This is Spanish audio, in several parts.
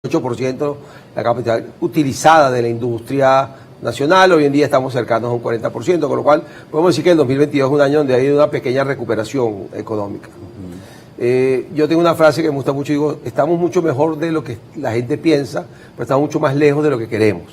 8% la capacidad utilizada de la industria nacional. Hoy en día estamos cercanos a un 40%, con lo cual podemos decir que el 2022 es un año donde ha habido una pequeña recuperación económica. Yo tengo una frase que me gusta mucho, digo, estamos mucho mejor de lo que la gente piensa, pero estamos mucho más lejos de lo que queremos.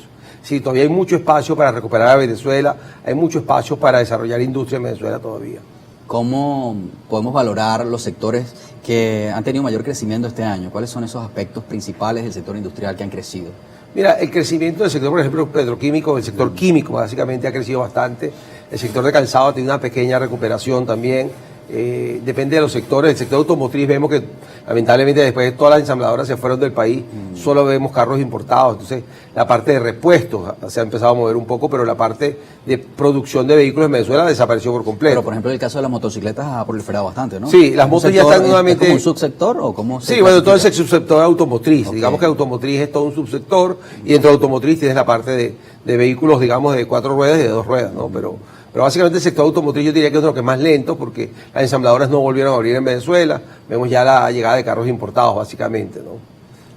Sí, todavía hay mucho espacio para recuperar a Venezuela, hay mucho espacio para desarrollar industria en Venezuela todavía. ¿Cómo podemos valorar los sectores que han tenido mayor crecimiento este año? ¿Cuáles son esos aspectos principales del sector industrial que han crecido? Mira, el crecimiento del sector, por ejemplo, petroquímico, el sector químico básicamente ha crecido bastante. El sector de calzado ha tenido una pequeña recuperación también. Depende de los sectores. El sector automotriz vemos que lamentablemente después de todas las ensambladoras se fueron del país, solo vemos carros importados. Entonces la parte de repuestos se ha empezado a mover un poco, pero la parte de producción de vehículos en Venezuela desapareció por completo. Pero por ejemplo el caso de las motocicletas ha proliferado bastante, ¿no? Sí, las motos ya están nuevamente... ¿Es como un subsector o cómo se Sí, bueno, todo es el subsector automotriz. Okay. Digamos que automotriz es todo un subsector y dentro de automotriz tienes la parte de vehículos, digamos, de 4 ruedas y de 2 ruedas, ¿no? Pero básicamente el sector automotriz yo diría que es lo que es más lento porque las ensambladoras no volvieron a abrir en Venezuela. Vemos ya la llegada de carros importados básicamente, ¿no?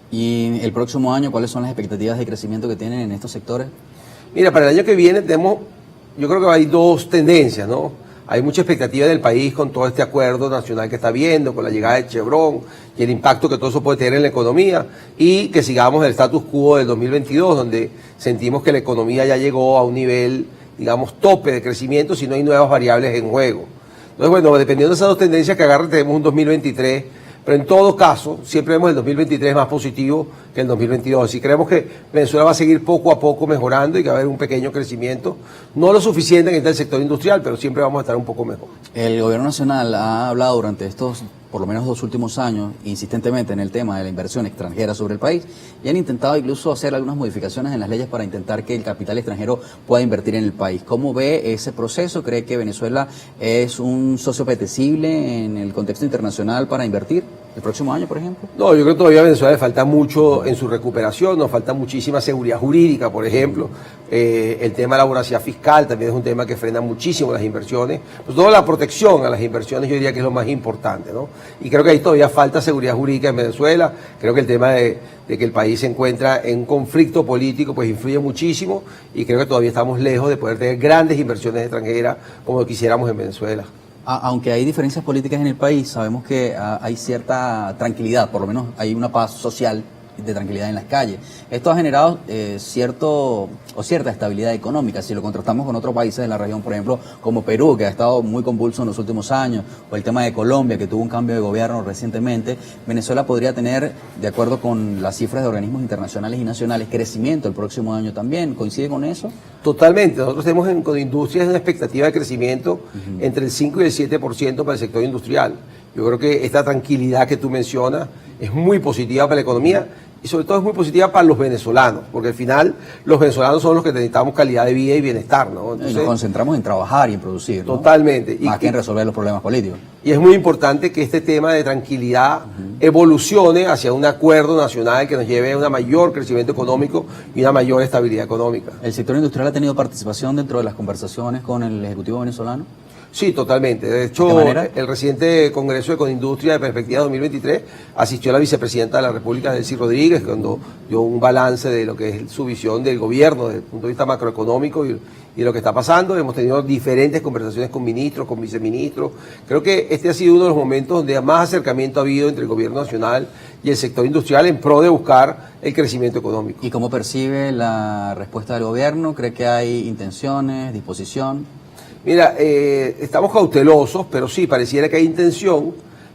¿Y el próximo año cuáles son las expectativas de crecimiento que tienen en estos sectores? Mira, para el año que viene yo creo que hay dos tendencias, ¿no? Hay mucha expectativa del país con todo este acuerdo nacional que está viendo, con la llegada de Chevron y el impacto que todo eso puede tener en la economía, y que sigamos el status quo del 2022, donde sentimos que la economía ya llegó a un nivel, digamos, tope de crecimiento si no hay nuevas variables en juego. Entonces, bueno, dependiendo de esas dos tendencias que agarren, tenemos un 2023, pero en todo caso, siempre vemos el 2023 más positivo que el 2022. Así creemos que Venezuela va a seguir poco a poco mejorando y que va a haber un pequeño crecimiento, no lo suficiente en el sector industrial, pero siempre vamos a estar un poco mejor. El gobierno nacional ha hablado durante estos, por lo menos 2 últimos años, insistentemente en el tema de la inversión extranjera sobre el país, y han intentado incluso hacer algunas modificaciones en las leyes para intentar que el capital extranjero pueda invertir en el país. ¿Cómo ve ese proceso? ¿Cree que Venezuela es un socio apetecible en el contexto internacional para invertir el próximo año, por ejemplo? No, yo creo que todavía a Venezuela le falta mucho en su recuperación, nos falta muchísima seguridad jurídica, por ejemplo. El tema de la voracidad fiscal también es un tema que frena muchísimo las inversiones. Pues toda la protección a las inversiones yo diría que es lo más importante, ¿no? Y creo que ahí todavía falta seguridad jurídica en Venezuela. Creo que el tema de que el país se encuentra en un conflicto político pues influye muchísimo, y creo que todavía estamos lejos de poder tener grandes inversiones extranjeras como quisiéramos en Venezuela. Aunque hay diferencias políticas en el país, sabemos que hay cierta tranquilidad, por lo menos hay una paz social de tranquilidad en las calles. Esto ha generado cierta estabilidad económica. Si lo contrastamos con otros países de la región, por ejemplo, como Perú, que ha estado muy convulso en los últimos años, o el tema de Colombia, que tuvo un cambio de gobierno recientemente, Venezuela podría tener, de acuerdo con las cifras de organismos internacionales y nacionales, crecimiento el próximo año también. ¿Coincide con eso? Totalmente. Nosotros tenemos con Industrias una expectativa de crecimiento entre el 5 y el 7% para el sector industrial. Yo creo que esta tranquilidad que tú mencionas es muy positiva para la economía, y sobre todo es muy positiva para los venezolanos, porque al final los venezolanos son los que necesitamos calidad de vida y bienestar, ¿no? Entonces, nos concentramos en trabajar y en producir, ¿no? Totalmente. Más que en resolver los problemas políticos. Y es muy importante que este tema de tranquilidad evolucione hacia un acuerdo nacional que nos lleve a un mayor crecimiento económico y una mayor estabilidad económica. ¿El sector industrial ha tenido participación dentro de las conversaciones con el Ejecutivo venezolano? Sí, totalmente. De hecho, el reciente Congreso de Conindustria de Perspectiva 2023 asistió a la vicepresidenta de la República, Delcy Rodríguez, cuando dio un balance de lo que es su visión del gobierno desde el punto de vista macroeconómico y lo que está pasando. Hemos tenido diferentes conversaciones con ministros, con viceministros. Creo que este ha sido uno de los momentos donde más acercamiento ha habido entre el gobierno nacional y el sector industrial en pro de buscar el crecimiento económico. ¿Y cómo percibe la respuesta del gobierno? ¿Cree que hay intenciones, disposición? Mira, estamos cautelosos, pero sí, pareciera que hay intención,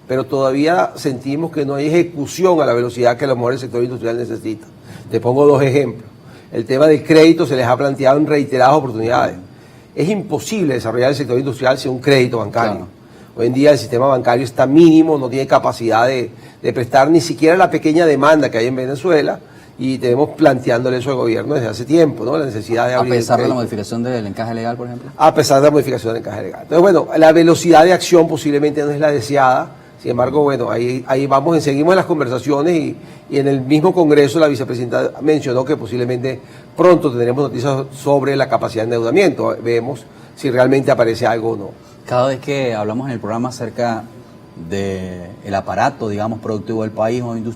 pero todavía sentimos que no hay ejecución a la velocidad que a lo mejor el sector industrial necesita. Te pongo 2 ejemplos. El tema del crédito se les ha planteado en reiteradas oportunidades. Es imposible desarrollar el sector industrial sin un crédito bancario. Claro. Hoy en día el sistema bancario está mínimo, no tiene capacidad de prestar ni siquiera la pequeña demanda que hay en Venezuela, y tenemos planteándole eso al gobierno desde hace tiempo, ¿no? La necesidad de abrir. A pesar de la modificación del encaje legal, por ejemplo. A pesar de la modificación del encaje legal. Entonces, bueno, la velocidad de acción posiblemente no es la deseada. Sin embargo, bueno, ahí vamos, seguimos en las conversaciones, y en el mismo Congreso la vicepresidenta mencionó que posiblemente pronto tendremos noticias sobre la capacidad de endeudamiento. Vemos si realmente aparece algo o no. Cada vez que hablamos en el programa acerca del aparato, digamos, productivo del país o industrial,